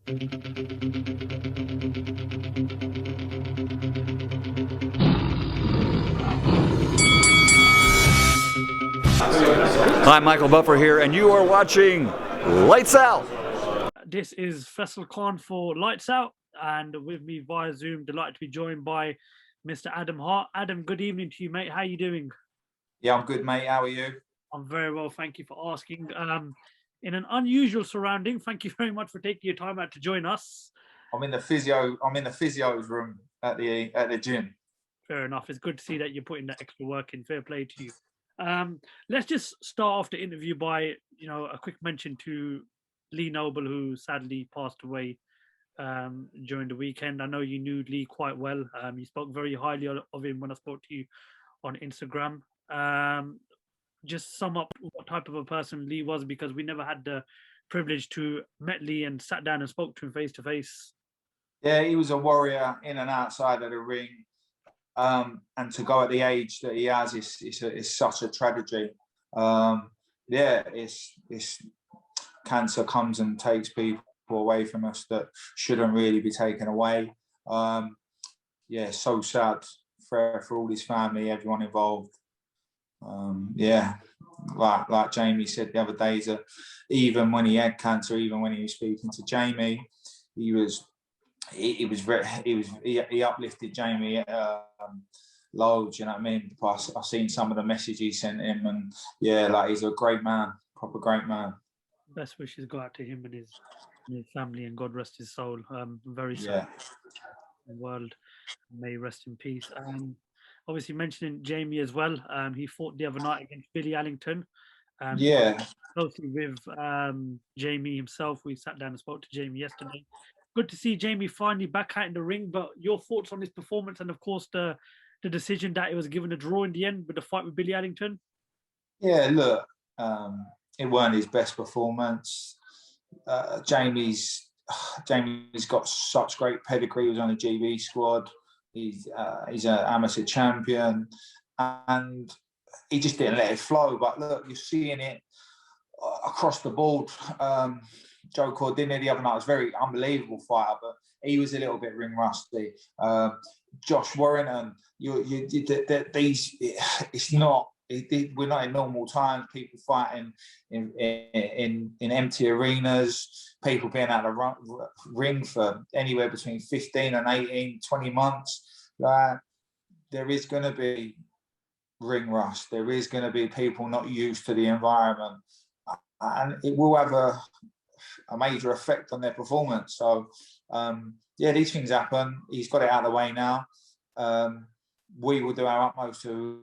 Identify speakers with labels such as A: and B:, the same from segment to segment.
A: Hi, Michael Buffer here, and you are watching Lights Out.
B: This is FAISAL Khan for Lights Out, and with me via Zoom, delighted to be joined by Mr. Adam Hart. Adam, good evening to you, mate. How are you doing?
C: Yeah, I'm good, mate. How are you?
B: I'm very well, thank you for asking. In an unusual surrounding, thank you very much for taking your time out to join us.
C: I'm in the physio's room at the gym.
B: Fair enough. It's good to see that you're putting that extra work in. Fair play to you. Let's just start off the interview by, a quick mention to Lee Noble, who sadly passed away during the weekend. I know you knew Lee quite well. You spoke very highly of him when I spoke to you on Instagram. Just sum up what type of a person Lee was, because we never had the privilege to met Lee and sat down and spoke to him face to face.
C: Yeah, he was a warrior in and outside of the ring. And to go at the age that he has is such a tragedy. It's cancer comes and takes people away from us that shouldn't really be taken away. So sad for all his family, everyone involved. Like Jamie said the other day, even when he had cancer, even when he was speaking to Jamie, he uplifted Jamie loads, you know what I mean? I've seen some of the messages he sent him, and he's a great man, proper great man.
B: Best wishes go out to him and his family, and God rest his soul. Very sad.
C: Yeah.
B: The world may rest in peace. Obviously mentioning Jamie as well. He fought the other night against Billy Allington. Closely with Jamie himself. We sat down and spoke to Jamie yesterday. Good to see Jamie finally back out in the ring. But your thoughts on his performance, and of course the decision that it was given a draw in the end with the fight with Billy Allington?
C: Yeah, look, it weren't his best performance. Jamie's got such great pedigree. He was on the GB squad. He's an amateur champion, and he just didn't let it flow. But look, you're seeing it across the board. Joe Cordina the other night was a very unbelievable fighter, but he was a little bit ring rusty. Josh Warrington, we're not in normal times. People fighting in empty arenas, people being out of the ring for anywhere between 15 and 18, 20 months. There is going to be ring rust. There is going to be people not used to the environment, and it will have a major effect on their performance. So, these things happen. He's got it out of the way now. We will do our utmost to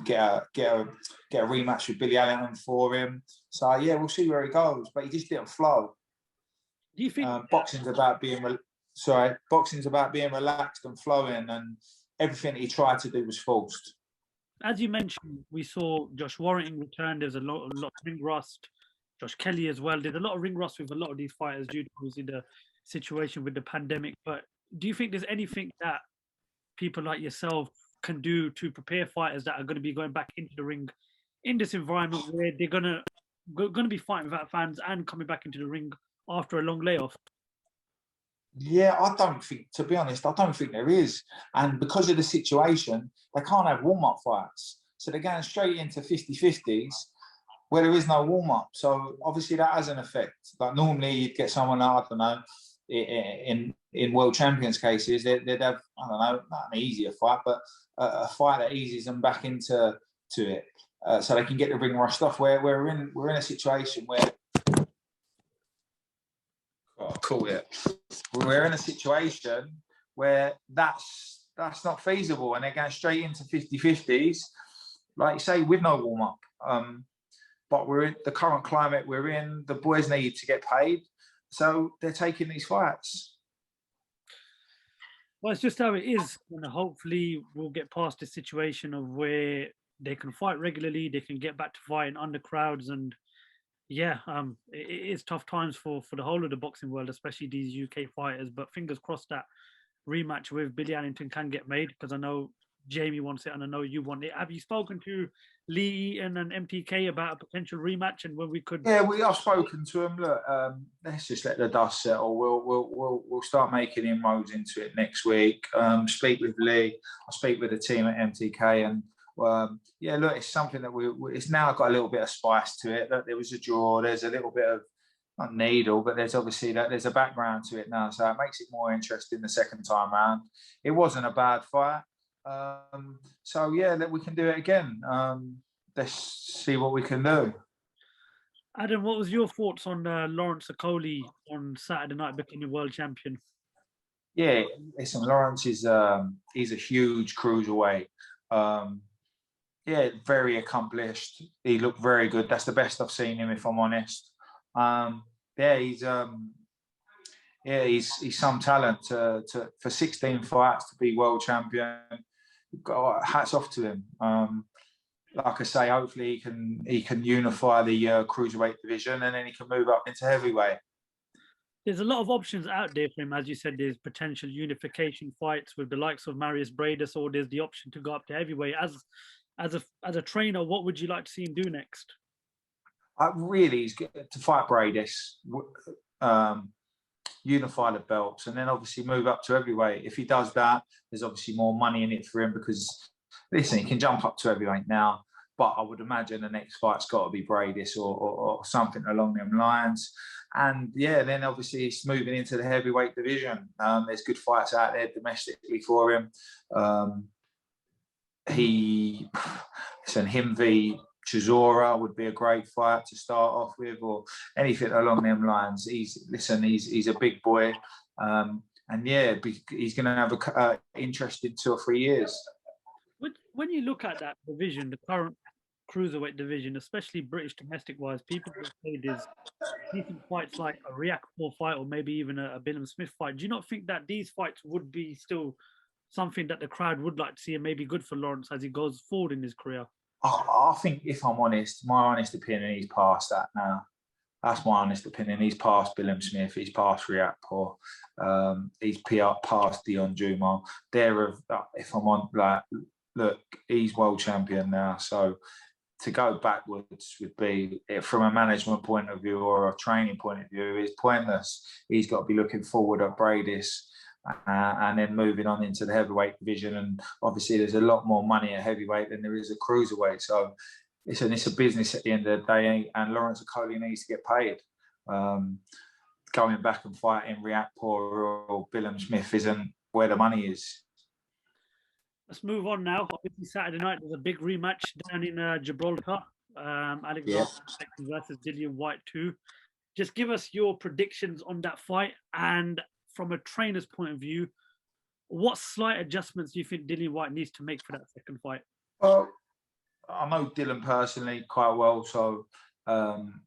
C: get a rematch with Billy Allington for him. So we'll see where he goes. But he just didn't flow.
B: Do you think
C: boxing's about being relaxed and flowing, and everything he tried to do was forced?
B: As you mentioned, we saw Josh Warrington return. There's a lot of ring rust. Josh Kelly as well. There's a lot of ring rust with a lot of these fighters due to obviously the situation with the pandemic. But do you think there's anything that people like yourself can do to prepare fighters that are going to be going back into the ring in this environment where they're going to be fighting without fans and coming back into the ring after a long layoff?
C: Yeah, to be honest, I don't think there is. And because of the situation, they can't have warm-up fights. So they're going straight into 50-50s where there is no warm-up. So obviously that has an effect. Like normally you'd get someone, I don't know, in world champions cases, they'd have, I don't know, not an easier fight, but a fight that eases them back into it, so they can get the ring rushed off. Where we're in a situation where we're in a situation where that's not feasible, and they're going straight into 50-50s, like you say, with no warm up. But we're in the current climate we're in. The boys need to get paid, so they're taking these fights.
B: Well, it's just how it is, and hopefully we'll get past the situation of where they can fight regularly, they can get back to fighting under crowds, and it is tough times for the whole of the boxing world, especially these UK fighters. But fingers crossed that rematch with Billy Allington can get made, because I know Jamie wants it, and I know you want it. Have you spoken to Lee Eaton and MTK about a potential rematch and when we could?
C: Yeah, I've spoken to him. Look, let's just let the dust settle. We'll start making inroads into it next week. Speak with Lee. I'll speak with the team at MTK, and yeah, look, it's something that it's now got a little bit of spice to it. Look, there was a draw. There's a little bit of not needle, but there's obviously there's a background to it now, so it makes it more interesting the second time round. It wasn't a bad fight. So yeah, we can do it again. Let's see what we can do.
B: Adam, what was your thoughts on Lawrence Okolie on Saturday night becoming world champion?
C: Yeah, listen, Lawrence is he's a huge cruiserweight. Yeah, very accomplished. He looked very good. That's the best I've seen him, if I'm honest. Yeah, he's some talent for 16 fights to be world champion. Hats off to him. Like I say, hopefully he can unify the cruiserweight division, and then he can move up into heavyweight.
B: There's a lot of options out there for him, as you said. There's potential unification fights with the likes of Marius Bradis, or there's the option to go up to heavyweight. As a trainer, what would you like to see him do next?
C: Really, he's to fight Bradis, unify the belts, and then obviously move up to heavyweight. If he does that, there's obviously more money in it for him because, listen, he can jump up to heavyweight now, but I would imagine the next fight's got to be Bradis or something along them lines. And yeah, then obviously he's moving into the heavyweight division. There's good fights out there domestically for him. Him v Chisora would be a great fight to start off with, or anything along them lines. He's a big boy, and yeah, he's going to have a interesting 2 or 3 years.
B: When you look at that division, the current cruiserweight division, especially British domestic-wise, people will say there's decent fights like a Riakporhe fight or maybe even a Billam Smith fight. Do you not think that these fights would be still something that the crowd would like to see and maybe good for Lawrence as he goes forward in his career?
C: I think, if I'm honest, my honest opinion, he's past that now. That's my honest opinion. He's past Billam Smith. He's past Riakporhe. He's past Dion Juma. If I'm on, look, he's world champion now. So to go backwards would be, from a management point of view or a training point of view, is pointless. He's got to be looking forward at Bradis. And then moving on into the heavyweight division, and obviously there's a lot more money at heavyweight than there is at cruiserweight. So it's a business at the end of the day, and Lawrence Okolie needs to get paid. Going back and fighting Riakporhe or Billam Smith isn't where the money is.
B: Let's move on now. Obviously, Saturday night there's a big rematch down in Gibraltar. Alexander versus Dillian Whyte 2. Just give us your predictions on that fight, and from a trainer's point of view, what slight adjustments do you think Dillian Whyte needs to make for that second fight?
C: Well, I know Dillian personally quite well, so Dillian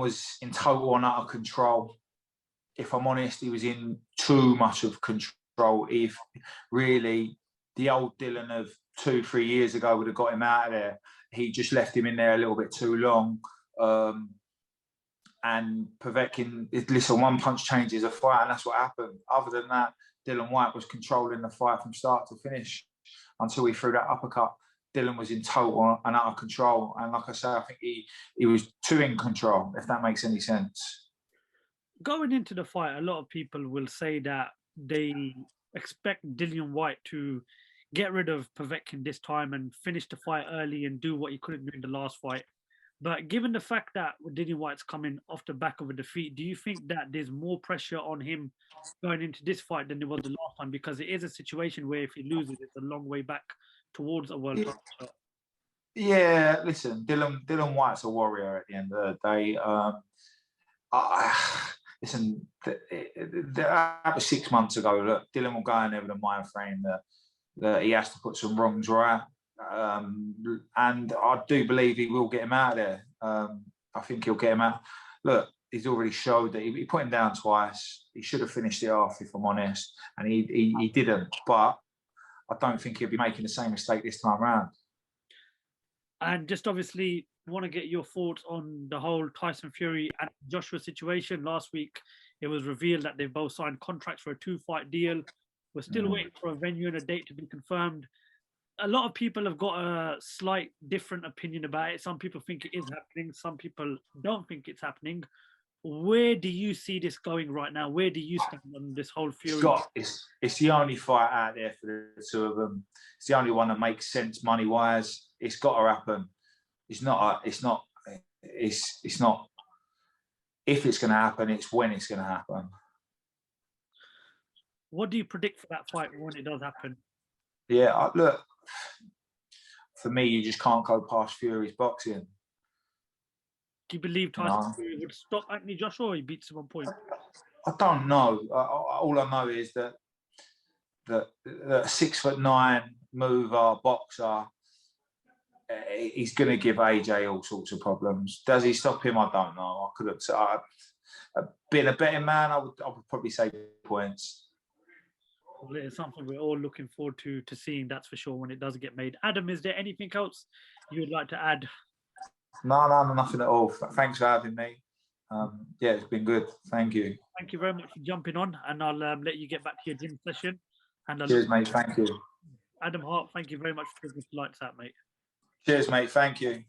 C: was in total and utter control. If I'm honest, he was in too much of control. If really the old Dillian of 2-3 years ago would have got him out of there, he just left him in there a little bit too long. And Povetkin, listen, one punch changes a fight, and that's what happened. Other than that, Dillian Whyte was controlling the fight from start to finish until he threw that uppercut. Dillian was in total and utter control. And like I said, I think he was too in control, if that makes any sense.
B: Going into the fight, a lot of people will say that they expect Dillian Whyte to get rid of Povetkin this time and finish the fight early and do what he couldn't do in the last fight. But given the fact that Dillian Whyte's coming off the back of a defeat, do you think that there's more pressure on him going into this fight than there was the last time? Because it is a situation where if he loses, it's a long way back towards a world title shot.
C: Yeah, listen, Dillian Whyte's a warrior at the end of the day. Listen, that was 6 months ago. Look, Dillian will go in there with a mind frame that he has to put some wrongs right. And I do believe he will get him out of there. I think he'll get him out. Look, he's already showed that he put him down twice. He should have finished it off, if I'm honest, and he didn't. But I don't think he'll be making the same mistake this time around.
B: And just obviously want to get your thoughts on the whole Tyson Fury and Joshua situation. Last week, it was revealed that they've both signed contracts for a 2-fight deal. We're still waiting for a venue and a date to be confirmed. A lot of people have got a slight different opinion about it. Some people think it is happening. Some people don't think it's happening. Where do you see this going right now? Where do you stand on this whole Fury?
C: It's the only fight out there for the two of them. It's the only one that makes sense money wise. It's got to happen. It's not. If it's going to happen, it's when it's going to happen.
B: What do you predict for that fight when it does happen?
C: Yeah, look. For me, you just can't go past Fury's boxing.
B: Do you believe Tyson Fury would stop Anthony Joshua, or he beats him on point?
C: I don't know. All I know is that a 6'9" mover boxer, he's going to give AJ all sorts of problems. Does he stop him? I don't know. I could have. Being a betting man, I would probably say points.
B: Well, it's something we're all looking forward to seeing. That's for sure when it does get made. Adam, is there anything else you would like to add?
C: No, nothing at all. Thanks for having me. Yeah, it's been good. Thank you.
B: Thank you very much for jumping on, and I'll let you get back to your gym session. And
C: cheers, mate. Thank you.
B: Adam Hart, thank you very much for the lights out, mate.
C: Cheers, mate. Thank you.